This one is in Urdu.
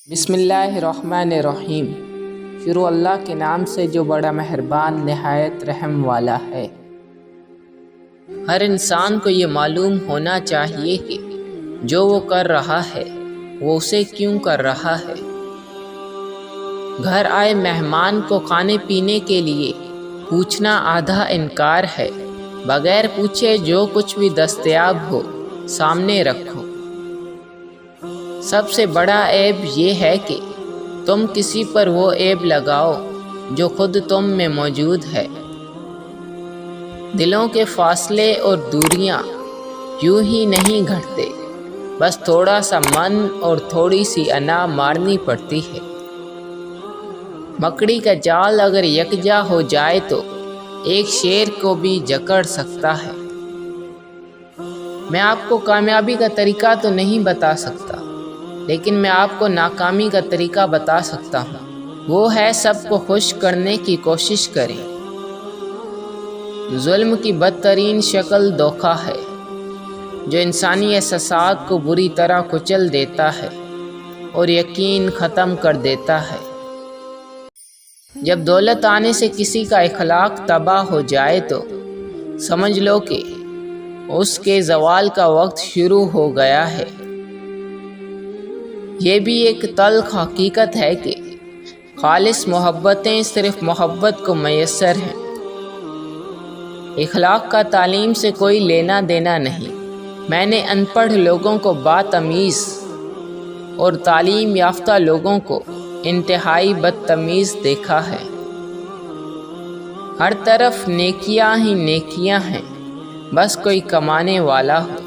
بسم اللہ الرحمن الرحیم۔ شروع اللہ کے نام سے جو بڑا مہربان نہایت رحم والا ہے۔ ہر انسان کو یہ معلوم ہونا چاہیے کہ جو وہ کر رہا ہے وہ اسے کیوں کر رہا ہے۔ گھر آئے مہمان کو کھانے پینے کے لیے پوچھنا آدھا انکار ہے۔ بغیر پوچھے جو کچھ بھی دستیاب ہو سامنے رکھو۔ سب سے بڑا عیب یہ ہے کہ تم کسی پر وہ عیب لگاؤ جو خود تم میں موجود ہے۔ دلوں کے فاصلے اور دوریاں یوں ہی نہیں گھٹتے، بس تھوڑا سا من اور تھوڑی سی انا مارنی پڑتی ہے۔ مکڑی کا جال اگر یکجا ہو جائے تو ایک شیر کو بھی جکڑ سکتا ہے۔ میں آپ کو کامیابی کا طریقہ تو نہیں بتا سکتا، لیکن میں آپ کو ناکامی کا طریقہ بتا سکتا ہوں۔ وہ ہے سب کو خوش کرنے کی کوشش کریں۔ ظلم کی بدترین شکل دھوکہ ہے، جو انسانی احساسات کو بری طرح کچل دیتا ہے اور یقین ختم کر دیتا ہے۔ جب دولت آنے سے کسی کا اخلاق تباہ ہو جائے تو سمجھ لو کہ اس کے زوال کا وقت شروع ہو گیا ہے۔ یہ بھی ایک تلخ حقیقت ہے کہ خالص محبتیں صرف محبت کو میسر ہیں۔ اخلاق کا تعلیم سے کوئی لینا دینا نہیں۔ میں نے ان پڑھ لوگوں کو باتمیز اور تعلیم یافتہ لوگوں کو انتہائی بدتمیز دیکھا ہے۔ ہر طرف نیکیاں ہی نیکیاں ہیں، بس کوئی کمانے والا ہو۔